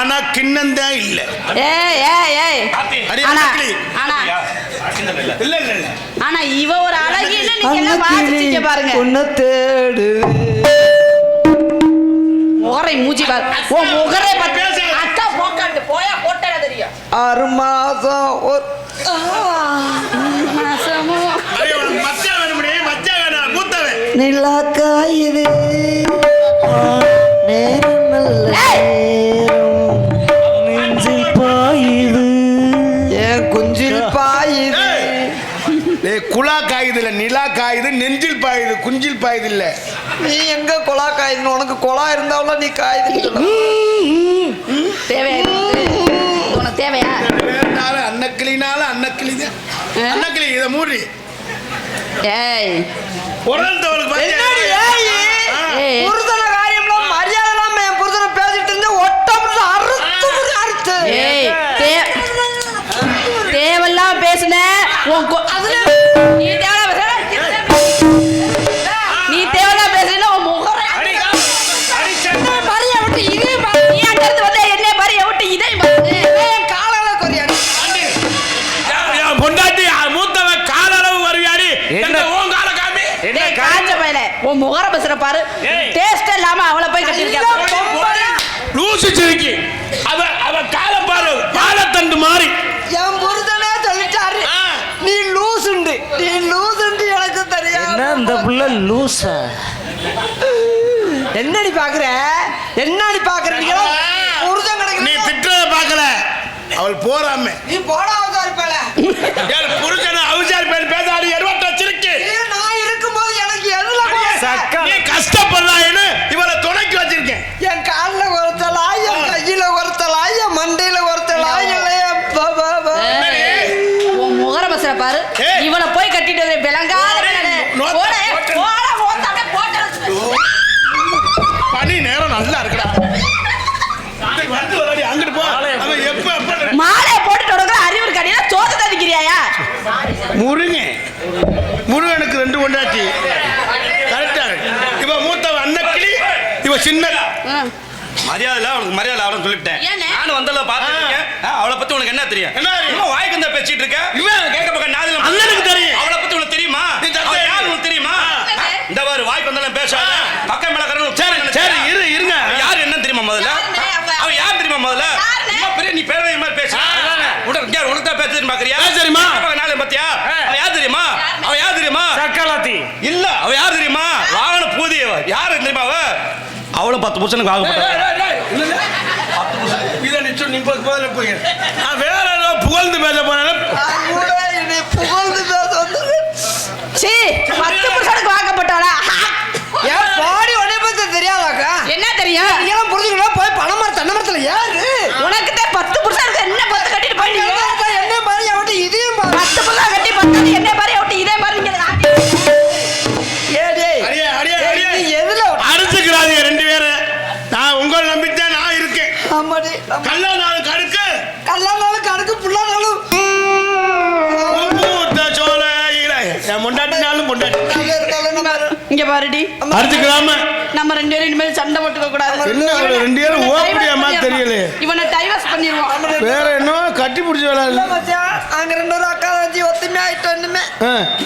ஆனா கிண்ணந்தான் இல்ல. இல்ல இல்ல ஆனா இவ ஒரு அழகின்னு நீங்க எல்லாம் வாசிச்சீங்க பாருங்க. உன்னை தேடு முகரை மூஞ்சி பாரு. ஓ முகரை பத்தி அக்கா போக்காண்டு போயா போட்டா தெரியும். 6 மாசம் ஒரு மாசமோ மச்சா வேணும்னே மச்சா வேணும் மூத்தவன் நிலா காயுது நேரம் நல்ல நெஞ்சில் பாயுது என் குஞ்சில் பாயுது. குலா காயுது இல்ல நிலா காயுது நெஞ்சில் பாயுது குஞ்சில் பாயுது இல்ல. நீ எங்க குலா காயுதுன்னு உனக்கு குலா இருந்தாலும் நீ காயுது தேவையா உனக்கு தேவையா? அன்னக்கிளினால அன்னக்கிளிதான் அன்னக்கிளி இதை மூடி ஏய் புருஷன காரியம்லாம் மரியாதை இல்லாம என் புருஷனை பேசிட்டு இருந்து ஒட்டம் அறுத்து தேவெல்லாம் பேசுன நீ தேவெல்லாம் பேசுன உன் முகரை பரிய விட்டு இதே நீ அங்க இருந்து வந்த என்ன பரிய விட்டு இதே காலால கொரியாடி பொண்டாட்டி மூத்தவன் கால அளவு வருவியாடி உன் கால காமி காஞ்ச பையல உன் முகரை பேசுற பாரு. டேஸ்ட் இல்லாம அவளை போய் கட்டிருக்க லூசு சிரிக்கி அவ கால பாரு பாலத்தண்டு மாறி என் புருஷனே சொல்லிட்டாரு நீ லூசுண்டு எனக்கு தெரியும். என்ன இந்த புள்ள லூசா? என்னடி பாக்குற புருஷன் கிடைக்க நீ திட்டுறத பாக்கல அவள் போறாம நீ போடாவதா இருப்பல புருஷன் அவசாரி பேர் பேசாடி எருவட்ட சிரிக்கி நான் இருக்கும்போது எனக்கு எதுல நீ கஷ்டப்படுறாயின்னு இவளை துணைக்கு வச்சிருக்கேன். என் கால்ல ஒருத்தலா என் கையில ஒருத்தலா என் மண்டையில ஒருத்தலா உன் முகரை பேசுற பாரு. இவனை போய் கட்டிட்டு விளங்காத பனி நேரம் நல்லா இருக்குடா அங்கிட்டு போ. மாலையை போட்டுட்டு உடனே அறிவு கட்டினா சோத்து ததிக்கிறியா? முருகனுக்கு 2 கொண்டாச்சு கரெக்டா. இவ மூத்தவ அன்னக்கிளி இவ சின்ன மரியாதை அவனுக்கு மரியாதை அவளை சொல்லிவிட்டேன். நானும் வந்தல பாத்துருக்கேன். அவளை பத்தி உனக்கு என்ன தெரியும்? இன்னும் வாய்க்கு வந்தா பேசிட்டு இருக்க. இவன் கேட்க பக்கம் நாதில அண்ணனுக்கு தெரியும். அவளை பத்தி உனக்கு தெரியுமா? யாரு உனக்கு தெரியுமா? இந்த பாரு வாய்க்கு வந்தாலும் பேசாத. பக்கம் மேல கரணும். சரி இருங்க. யாரு என்ன தெரியுமா முதல்ல? அவன் யார் தெரியுமா முதல்ல? பெரிய நீ பேரவை மாதிரி பேச. உனக்கு தான் பேசுறேன்னு பாக்குறியா? சரிமா. நாளை பத்தியா? அவன் யார் தெரியுமா? சக்கலாத்தி இல்ல அவ யார் தெரியுமா? வாகன பூதியவ. யாரு தெரியுமா அவ? அவளும் 10 புருஷனுக்கு ஆகப்பட்ட. வேற ஏதோ புகழ்ந்து பேச போனாலும் புகழ்ந்து பேச வந்து 10 புருஷனுக்கு வாக்கப்பட்டவளா? ஏன் பாடி உடனே பத்தி தெரியாதாக்கா? என்ன தெரியும்? நீங்களாம் புரிஞ்சுக்கலாம் போய் பணமரம் தென்னை மரத்துல ஏறு. உனக்கு தான் 10 புருஷனுக்கு என்ன 10 கட்டிட்டு போயிட்டீங்க? என்ன பாரு அவட்ட இதையும் பாரு 10 புருஷன் கட்டி 10 என்ன பாரு அவட்ட இதே பாரு நீங்க எதுல அடிச்சுக்கிறாங்க 2 பேரும். நான் உங்களை நம்பித்தான் நான் இருக்கேன். ஆமாடி கல்லானாலும் கடுக்கு கல்லானாலும் கடுக்கு புல்லானாலும் சோழ என் முண்டாட்டினாலும் முண்டாட்டி இங்க பாருடி அடிச்சுக்கலாம நம்ம 2 பேரும் இனிமேல் சண்டை போட்டுக்க கூடாது. என்ன 2 பேரும் ஓப்படியாமா தெரியல. இவனை டைவர்ஸ் பண்ணிடுவோம். வேற என்ன கட்டி பிடிச்ச வேலை இல்ல மச்சான். அங்க 2 பேரும் அக்கா வச்சு ஒத்துமையா ஆயிட்டு ஒண்ணுமே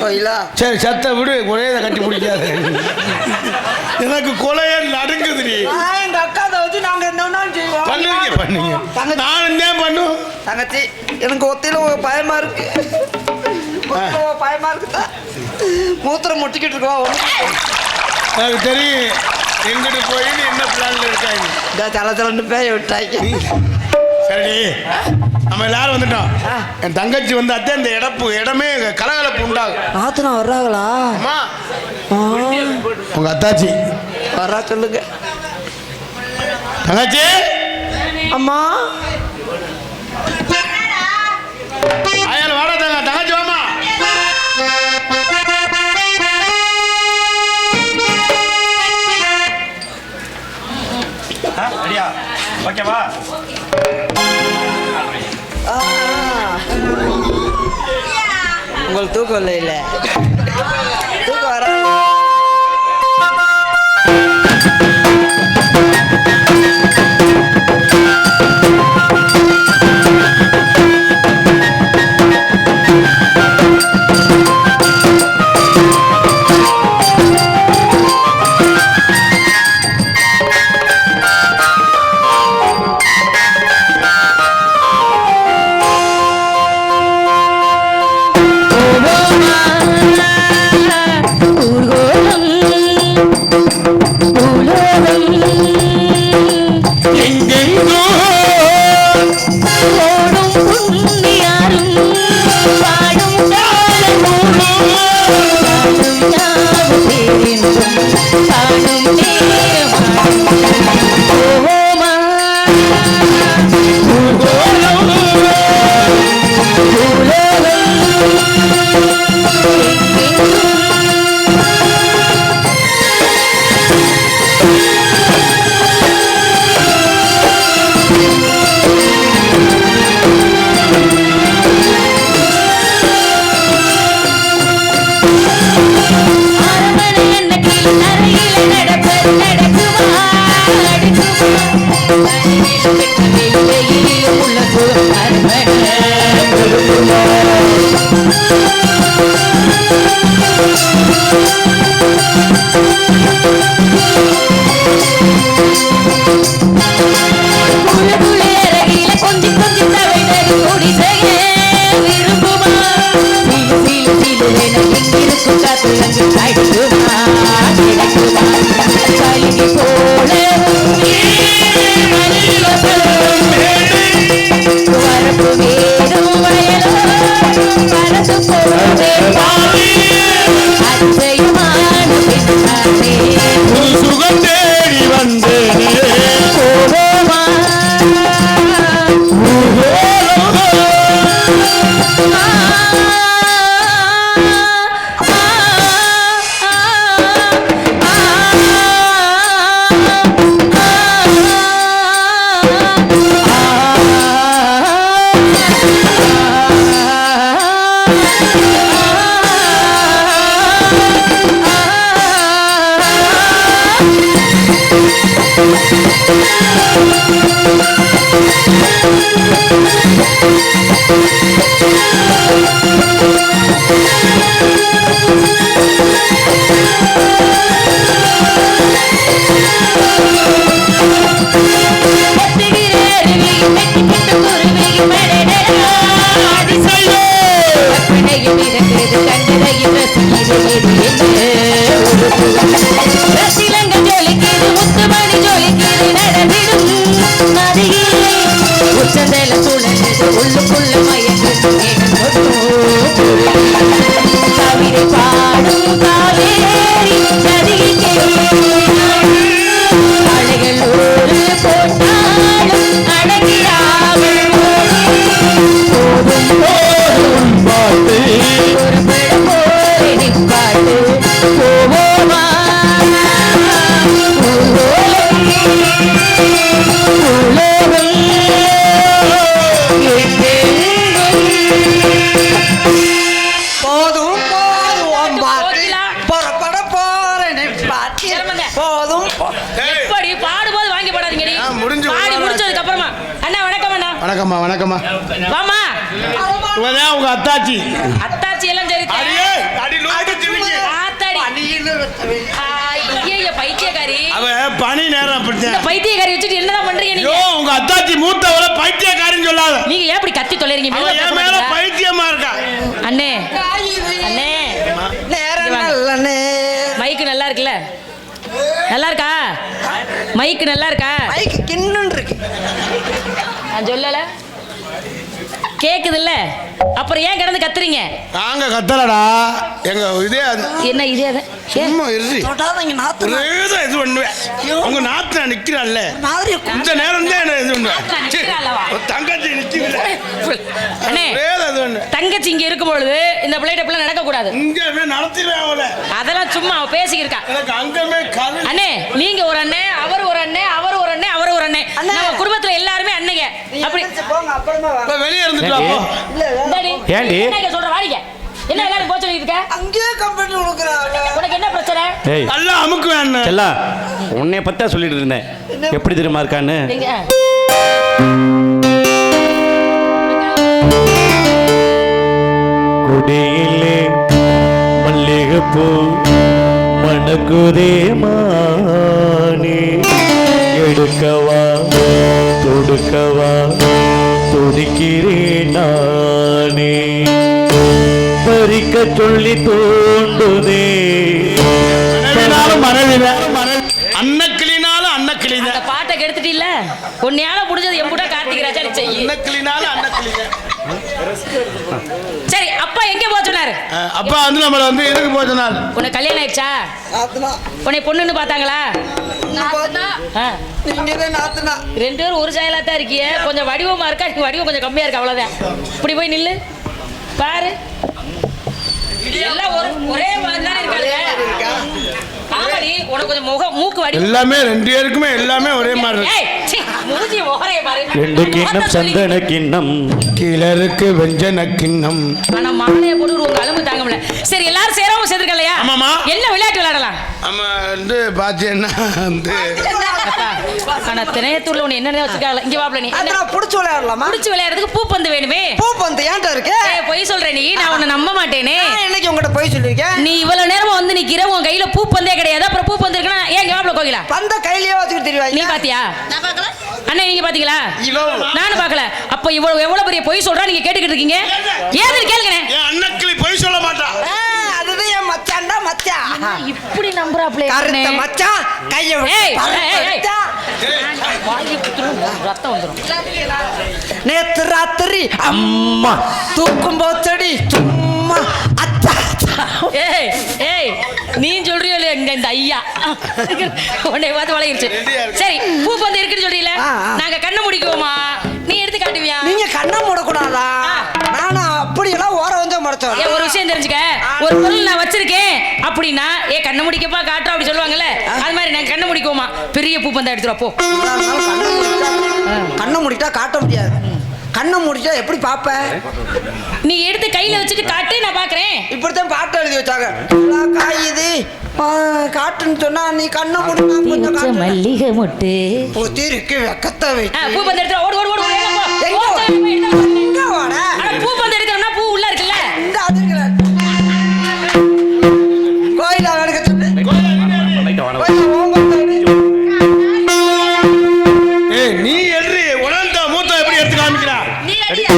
கோயிலா. சரி சத்த விடு ஒரே கட்டி பிடிக்காது. எனக்கு கொலையே நடுங்குது. எங்க அக்கா வச்சு நாங்க என்ன செய்வோம். பண்ணுங்க நான் என்ன பண்ணுவோம். தங்கச்சி எனக்கு ஒத்தையில பயமா இருக்கு. பயமா இருக்குதா? மூத்திரம் முட்டிக்கிட்டு இருக்கவா எனக்கு தெரியும் எங்கிட்டு போய் என்ன பிளான்ல இருக்காங்க. சலச்சலன்னு பேய விட்டாங்க. சரி நம்ம எல்லாரும் வந்துட்டோம். என் தங்கச்சி வந்து அத்தே இந்த இடமே கலகலப்பு உண்டாகும். ஆத்தனா வர்றாங்களா? அம்மா உங்க அத்தாச்சி வர்றா சொல்லுங்க. தங்கச்சி அம்மா ஆயால வாடா தங்கச்சி வாமா. அடியா ஓகேவா? உங்களுக்கு தூக்கம் இல்லை தூக்கம் வர சுகம் தேடி வந்தேனே வணக்கம்மா வணக்கம்மா வாமா இவதான் உங்க அத்தாச்சி அத்தாச்சி எல்லாம் சரி அடியே அடி லூட்டு திவிங்க ஆத்தாடி ஐயே பைத்தியக்காரி அவ பனி நேரம் அப்படிதான் இந்த பைத்தியக்காரி வச்சிட்டு என்னதான் பண்றீங்க நீங்க ஐயோ உங்க அத்தாச்சி மூத்தவள பைத்தியக்காரின்னு சொல்லாத நீங்க ஏன் இப்படி கத்தி தொலைறீங்க அவ என் மேல பைத்தியமா இருக்கா அண்ணே அண்ணே நேரம் நல்லனே மைக்கு நல்லா இருக்குல்ல நல்லா இருக்கா மைக்கு நல்லா இருக்கா மைக்கு கிண்ணுன்னு இருக்கு நான் சொல்லல கேக்குதுல்ல அப்புறம் ஏன் கிடந்து கத்துறீங்க நாங்க கத்தலடா எங்க இதே என்ன இதே அது சும்மா இரு தொடாதீங்க நாத்து ஒரேதான் இது பண்ணுவேன் உங்க நாத்து நான் நிக்கிறான்ல மாதிரி இந்த நேரம் தான் என்ன இது நாத்து நான் நிக்கிறேன்லவா? பண்ணுவேன் தங்கச்சி நிக்கிறேன் அண்ணே தங்கச்சி இங்க இருக்கும் பொழுது இந்த பிள்ளைகிட்ட பிள்ளை நடக்க கூடாது இங்கவே நடத்திடுவேன் அவளை அதெல்லாம் சும்மா அவ பேசிக்கிருக்கா எனக்கு அங்கமே கல் அண்ணே நீங்க ஒரு அண்ணே அவர் ஒரு அண்ணே அவர் ஒரு அண்ணே அவர் ஒரு அண்ணே நம்ம குடும்பத்துல எல்லாருமே அண்ணங்க அப்படி போங்க அப்புறமா வாங்க வெளியே இருந்துட்டு அப்போ இந்தாடி. ஏண்டி? என்ன சொல்ற வாடிக்க என்ன எல்லாரும் போச்சு இருக்க அங்கேயே கம்ப்யூட்டர் கொடுக்குறாங்க உனக்கு என்ன பிரச்சனை ஏய் நல்லா அமுக்குவேன் செல்லா உன்னை பத்தா சொல்லிட்டு இருந்தேன் எப்படி தெரியுமா இருக்கான்னு எங்க குடியிலே மல்லிகைப்பூ மணக்குதே மானே எடுக்கவா தொடுக்கவா துடிக்கிறேன் நானே பறிக்க சொல்லி தோண்டுதே அன்னக்கிளினாலும் அன்னக்கிளிதான் அந்த பாட்டை கெடுத்துட்டு இல்ல உன்னையால முடிஞ்சது எம்புட்டா கார்த்திக் ராஜா நீ செய்யு அன்னக்கிளினாலும் அன்னக்கிளிதான் சரி அப்பா எங்க போக சொன்னாரு? அப்பா வந்து நம்மள வந்து எதுக்கு போக சொன்னார்? உனக்கு கல்யாணம் ஆயிடுச்சா? நாத்துனா உன்னை பொண்ணுன்னு பார்த்தாங்களா? ஆ. நீங்க தான் நாத்துனா. ரெண்டு பேரும் ஒரு சாயலா தான் இருக்கிய. கொஞ்சம் வடிவமா இருக்கா, நீ வடிவம் கொஞ்சம் கம்மியா இருக்கு, அவ்வளவுதான். இப்படி போய் நில்லு பாரு. எல்லாம் ஒரே மாதிரி தான் இருக்காங்க. ஆமாடி, உனக்கு கொஞ்சம் மூக்கு வடிவம் எல்லாமே ரெண்டு பேருக்குமே எல்லாமே ஒரே மாதிரி இருக்கு. ஏய் சீ, மூஞ்சி ஓரைய பாரு. ரெண்டு கிண்ணம் சந்தன கிண்ணம் கிளருக்கு வெஞ்சன கிண்ணம். ஆனா மாலையை போட்டு உங்க அலும்பு தாங்க முடியல. சரி எல்லாரும் சேரவும் சேர்த்துருக்கலையா? ஆமாமா. என்ன விளையாட்டு விளையாடலாம்? நம்ம வந்து பாத்தீங்கன்னா வந்து ஆனா திணையத்தூர்ல உன்னை என்ன வச்சிருக்காங்க? இங்க வாப்ல நீ அத நான் புடிச்சு விளையாடலாமா? புடிச்சு விளையாடுறதுக்கு பூப்பந்து வேணுமே. பூப்பந்து ஏன்டா இருக்கு? ஏய் பொய் சொல்ற நீ, நான் உன்னை நம்ப மாட்டேனே. நான் என்னைக்கு உங்ககிட்ட போய் சொல்லிருக்கேன்? நீ இவ்வளவு நேரமா வந்து நிக்கிற, உன் கையில பூப்பந்தே கிடையாது, அப்புறம் பூப்பந்து இருக்குன்னா ஏன் இங்க வாப்ல கோகிலா? பந்த கையிலேயே வச்சுக்கிட்டு தெரிவாங்க. நீ பாத்தியா? நான் பார்க்கல. அண்ணா நீங்க பாத்தீங்களா? இவன் நானும் பார்க்கல. அப்ப எவ்வளவு பெரிய பொய் சொல்றா நீங்க கேட்டுக்கிட்டு இருக்கீங்க? ஏன்னு கேளுங்கனே. என் அண்ணக்கிளி பொய் சொல்ல மாட்டா. அதுதான் என் மச்சான்டா மச்சான். இப்படி நம்புறாப்ல கருத்த மச்சான் கைய ஏய், விட்டு வாங்கி குத்துறோம், ரத்தம் வந்துரும். நேத்து ராத்திரி அம்மா தூக்கும் போச்சடி சும்மா அத்தா ஏய் ஏய் நீ சொல்றியோ இல்லையா இந்த ஐயா உன்னை பார்த்து வளையிருச்சு. சரி பூப்பந்து இருக்குன்னு சொல்றீல, நாங்க கண்ணை முடிக்குவோமா? நீ எடுத்து காட்டுவியா? நீங்க கண்ணை மூடக்கூடாதா? நானா அப்படியெல்லாம் ஓர வந்து முறைச்சோம். ஒரு விஷயம் தெரிஞ்சுக்க, ஒரு பொருள் நான் வச்சிருக்கேன் அப்படின்னா ஏ கண்ணை முடிக்கப்பா காட்டுறோம் அப்படி சொல்லுவாங்கல்ல, அது மாதிரி நாங்க கண்ணை முடிக்குவோமா? பெரிய பூப்பந்தா எடுத்துருவா போ. கண்ணை மூடிட்டா காட்ட முடியாது. கண்ணை மூடிட்டா எப்படி பாப்ப? நீ எடுத்து கையில வச்சுட்டு காட்டு, நான் பாக்குறேன். இப்படித்தான் பாட்டு எழுதி வச்சாங்க. காயுது காட்டுன்னு சொன்னா நீ கண்ணை மூடினா கொஞ்சம் காட்டு. மல்லிகை மொட்டு புத்திருக்கு வெக்கத்தை வச்சு பூப்பந்து எடுத்து ஓடு ஓடு ஓடு எங்க ஓட? பூப்பந்து எடுக்கிறோம்னா பூ உள்ள இருக்குல்ல. இந்த அது இருக்குல்ல. கோயிலா நடக்க சொல்லு. கோயிலா ஓம்பத்தை எடு. ஏய் நீ எட்ரி உணர்ந்த மூத்த எப்படி எடுத்து காமிக்கிறா? நீ அடியா.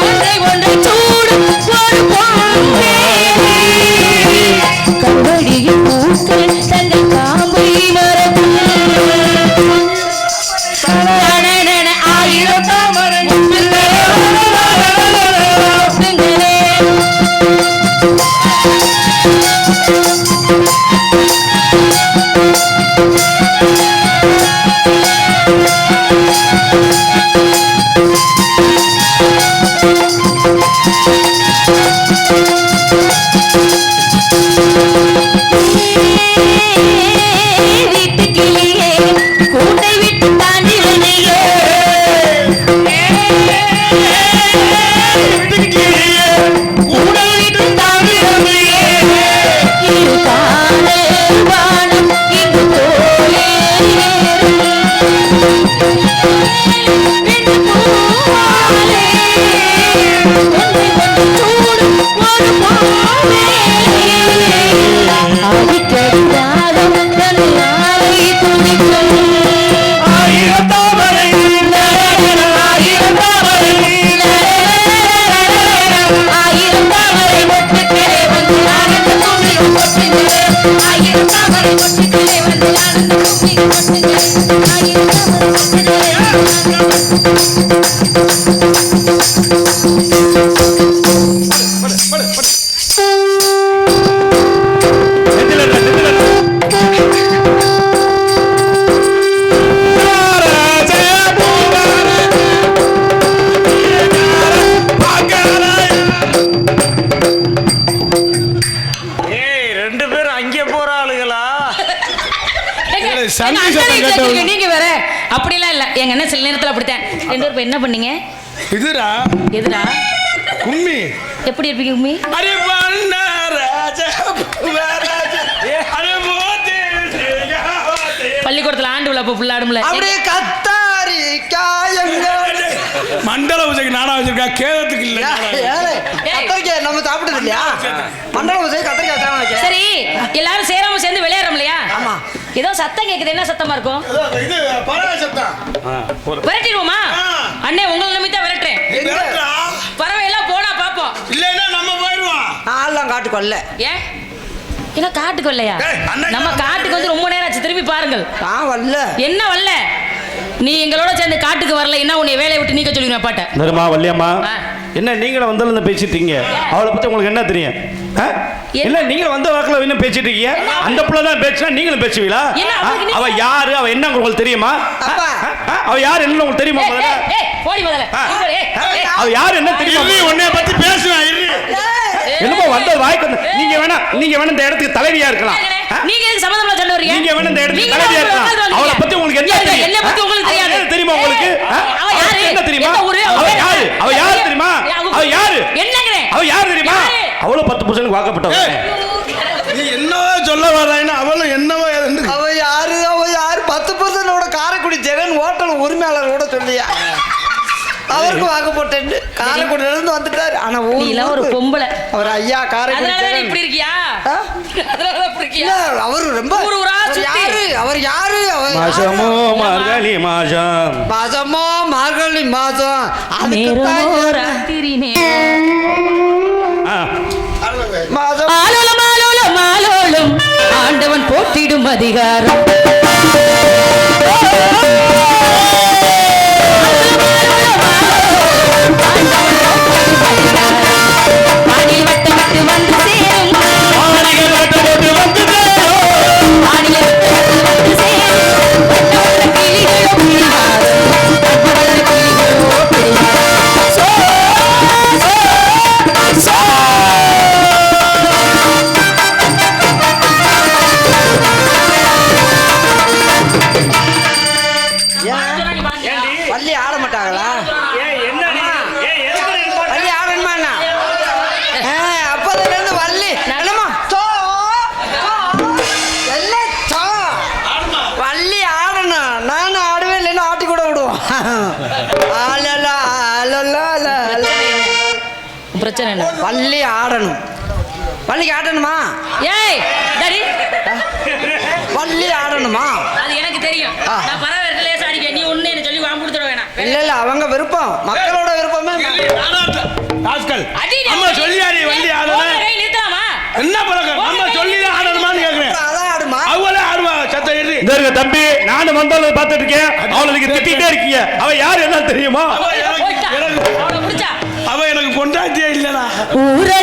ஒன்றை நீங்க வேற அப்படிலாம் இல்ல எங்க என்ன சில நேரத்துல அப்படித்தான் ரெண்டு பேரும் என்ன பண்ணீங்க இதுடா எதுடா கும்மி எப்படி இருப்பீங்க கும்மி அரே பண்ண ராஜா ராஜா அரே மோதே பள்ளிக்கூடத்துல ஆண்டு விழா புள்ள ஆடும்ல அப்படியே கத்தாரி காயங்க மண்டல பூஜைக்கு நாடா வச்சிருக்கா கேதத்துக்கு இல்ல கத்தரிக்காய் நம்ம சாப்பிட்டது இல்லையா மண்டல பூஜை கத்தரிக்காய் தான் வைக்க சரி எல்லாரும் சேராம சேர்ந்து விளையாடுறோம் இல்லையா ஆமா ஏதோ சத்தம் கேக்குது என்ன சத்தமா இருக்கும் இது பறவை சத்தம் விரட்டிடுவோமா அண்ணே உங்களை நம்பி தான் விரட்டுறேன் பறவை எல்லாம் போனா பாப்போம் இல்லன்னா நம்ம போயிடுவோம் ஆள்லாம் காட்டுக்கொல்ல ஏன் என்ன காட்டுக்கு வரலையா நம்ம காட்டுக்கு வந்து ரொம்ப நேரம் ஆச்சு திரும்பி பாருங்கள் வரல என்ன வரல நீ எங்களோட சேர்ந்து காட்டுக்கு வரல என்ன உன்னை வேலையை விட்டு நீக்க சொல்லுங்க பாட்ட நருமா வள்ளியம்மா என்ன நீங்களும் வந்தாலும் பேசிட்டீங்க அவளை பத்தி உங்களுக்கு என்ன தெரியும் இல்ல நீங்களும் வந்த வாக்குல என்ன பேசிட்டு இருக்கீங்க அந்த புள்ள தான் பேசினா நீங்களும் பேசுவீங்களா அவ யாரு அவ என்ன உங்களுக்கு தெரியுமா அவ யாரு என்ன உங்களுக்கு தெரியுமா போடி முதல்ல அவ யாரு என்ன தெரியுமா உன்னை பத்தி பேசுவேன் என்னமோ வந்த வாய்க்கு நீங்க வேணா இந்த இடத்துக்கு தலைவியா இருக்கலாம் நீங்க எதுக்கு சம்பந்தமா சொல்ல வரீங்க நீங்க வேணா இந்த இடத்துக்கு தலைவியா இருக்கலாம் அவளை பத்தி உங்களுக்கு என்ன தெரியும் என்ன பத்தி உங்களுக்கு தெரியாது தெரியுமா உங்களுக்கு அவ யாரு என்ன தெரியுமா அவ யாரு தெரியுமா அவ யாரு என்னங்கறே அவ யாரு தெரியுமா அவளோ 10% வாக்கப்பட்டவங்க நீ என்னவோ சொல்ல வராயினா அவளும் என்னவோ அவ யாரு 10% காரைக்குடி ஜெகன் ஹோட்டல் உரிமையாளரோட சொல்லியா அவருக்கு வாக்கு போட்டேன் காரைக்குடியில இருந்து வந்துட்டாரு ஆனா நீலாம் ஒரு பொம்பளை அவர் ஐயா காரைக்குடி அதனால இப்படி இருக்கியா அதனால இப்படி இருக்கியா அவர் ரொம்ப அவர் யாரு மாசமோ மார்கழி மாசம் மாசமோ மார்கழி மாசம் ராத்திரி மாசம் ஆலோலம் ஆண்டவன் போற்றிடும் அதிகாரம் வள்ளி ஆட மாட்டாங்களா வள்ளி ஆடணுமா அப்போதுல இருந்து வள்ளி வள்ளி ஆடணும் நானும் ஆடுவேன் இல்லைன்னா ஆட்டி கூட விடுவோம் பிரச்சனை என்ன வள்ளி ஆடணும் வள்ளிக்கு ஆடணுமா ஏய் டாடி வள்ளி ஆடணுமா அது எனக்கு தெரியும் நான் பரவ லேசா அடிக்க நீ ஒண்ணு என்ன சொல்லி வாங்க கொடுத்துட வேணாம் இல்ல அவங்க விருப்பம் மக்களோட விருப்பமே ஆஸ்கல் அம்மா சொல்லியாரி வண்டி ஆடணும் நிறுத்தலாமா என்ன பழக்கம் அம்மா சொல்லி தான் ஆடணுமான்னு கேக்குறேன் அதான் ஆடுமா அவளே ஆடுவா சத்த ஏறி இந்த இருக்க தம்பி நானும் வந்தாலும் பார்த்துட்டு இருக்கேன் அவளுக்கு திட்டிகிட்டே இருக்கீங்க அவ யாரு என்ன தெரியுமா அவளை பிடிச்சா அவ எனக்கு பொண்டாட்டியே இல்லடா ஊரே